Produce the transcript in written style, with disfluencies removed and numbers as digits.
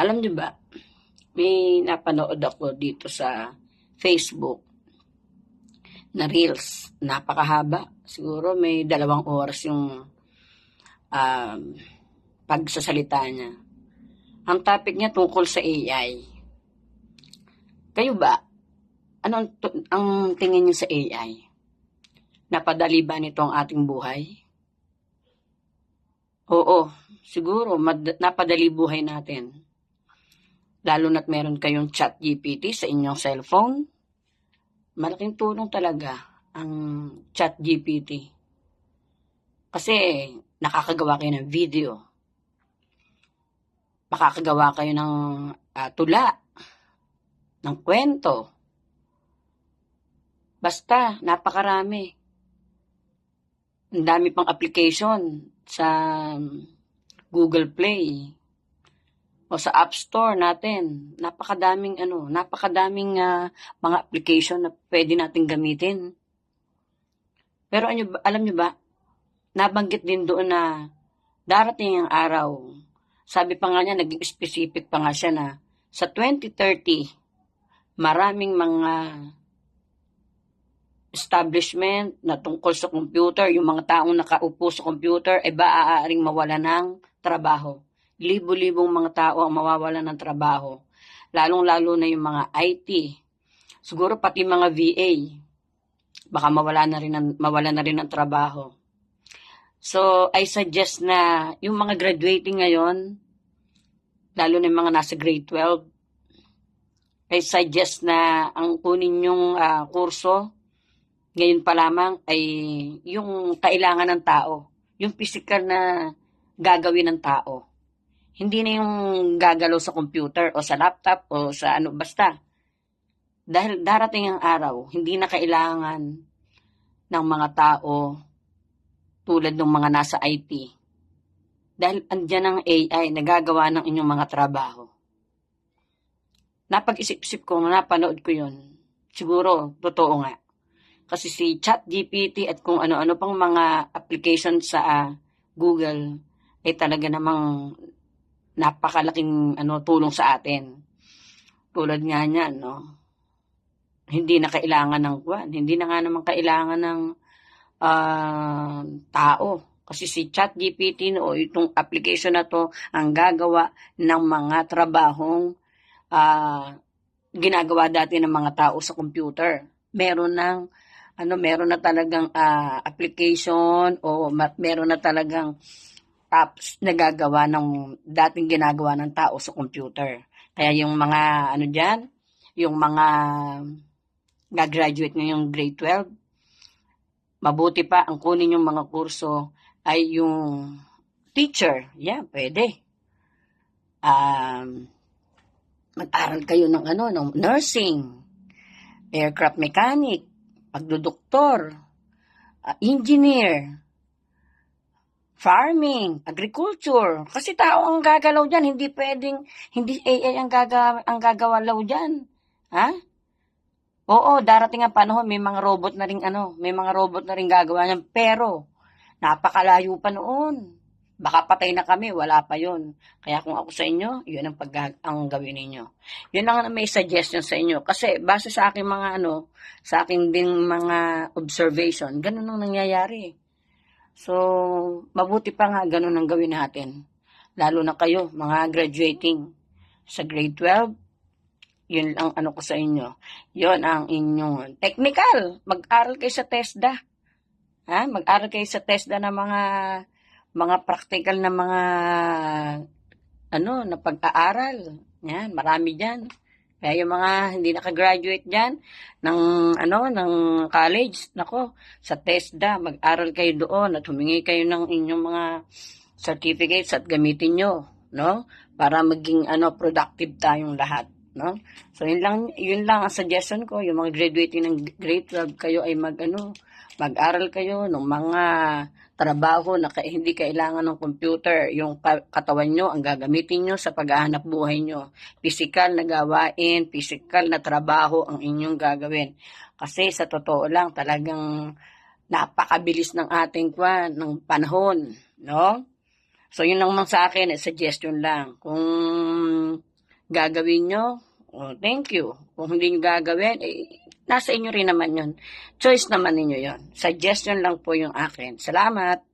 Alam niyo ba, may napanood ako dito sa Facebook na reels. Napakahaba. Siguro may 2 oras yung um, pagsasalita niya. Ang topic niya tungkol sa AI. Kayo ba, ano ang tingin niyo sa AI? Napadali ba nito ang ating buhay? Oo, siguro napadali buhay natin. Lalo na't meron kayong ChatGPT sa inyong cellphone. Malaking tulong talaga ang ChatGPT. Kasi nakakagawa kayo ng video, makakagawa kayo ng tula, ng kwento. Basta, napakarami. Ang dami pang application sa Google Play o sa App Store natin. Napakadaming mga application na pwede nating gamitin. Pero alam nyo ba, nabanggit din doon na darating ang araw. Sabi pa nga niya, naging specific pa nga siya na sa 2030, maraming mga establishment na tungkol sa computer, yung mga taong nakaupo sa computer, maaaring mawala ng trabaho. Libo-libong mga tao ang mawawala ng trabaho. Lalong-lalo na yung mga IT. Siguro pati mga VA, baka mawala na rin ng trabaho. So, I suggest na yung mga graduating ngayon, lalo na yung mga nasa grade 12, I suggest na ang kunin yung kurso, ngayon pa lamang ay yung kailangan ng tao. Yung physical na gagawin ng tao. Hindi na yung gagalaw sa computer o sa laptop o sa basta. Dahil darating ang araw, hindi na kailangan ng mga tao tulad ng mga nasa IT. Dahil andyan ang AI, nagagawa ng inyong mga trabaho. Napag-isip-isip ko, napanood ko yun. Siguro, totoo nga. Kasi si ChatGPT at kung ano-ano pang mga application sa Google ay talaga namang napakalaking tulong sa atin. Tulad nga niyan, no? Hindi na kailangan ng hindi na nga naman kailangan ng tao. Kasi si ChatGPT itong application na to ang gagawa ng mga trabahong ginagawa dati ng mga tao sa computer. Meron na talagang application o meron na talagang apps na gagawa ng dating ginagawa ng tao sa computer. Kaya yung mga yung mga graduate ngayong grade 12, mabuti pa ang kunin yung mga kurso ay yung teacher. Yeah, pwede. Mag-aral kayo ng nursing, aircraft mechanic, pagdodoktor, engineer, farming, agriculture. Kasi tao ang gagalaw dyan, hindi AI ang gagawalaw dyan. Ha? Oo, darating ang panahon, may mga robot na ring gagawa niyan, pero napakalayo pa noon. Baka patay na kami, wala pa yon. Kaya kung ako sa inyo, yun ang gawin ninyo. Yun lang may suggestion sa inyo. Kasi base sa aking sa aking din mga observation, ganun ang nangyayari. So, mabuti pa nga ganun ang gawin natin. Lalo na kayo, mga graduating sa grade 12, yun ang ko sa inyo. Yun ang inyong technical. Mag-aral kayo sa TESDA. Mag-aral kayo sa TESDA ng mga practical na mga na pag-aaral. Yan, marami diyan. Kaya yung mga hindi naka-graduate diyan ng college, sa TESDA, mag-aral kayo doon at humingi kayo ng inyong mga certificates at gamitin nyo, no? Para maging productive tayong lahat, no? So yun lang ang suggestion ko, yung mga graduating ng grade 12 kayo ay mag-aral kayo ng mga trabaho na hindi kailangan ng computer. Yung katawan nyo ang gagamitin nyo sa paghahanap buhay nyo. Physical na gawain, physical na trabaho ang inyong gagawin. Kasi sa totoo lang, talagang napakabilis ng ating ng panahon, no? So yun lang sa akin, suggestion lang. Kung gagawin nyo, thank you. Kung hindi nyo gagawin, nasa inyo rin naman yun. Choice naman ninyo yun. Suggestion lang po yung akin. Salamat.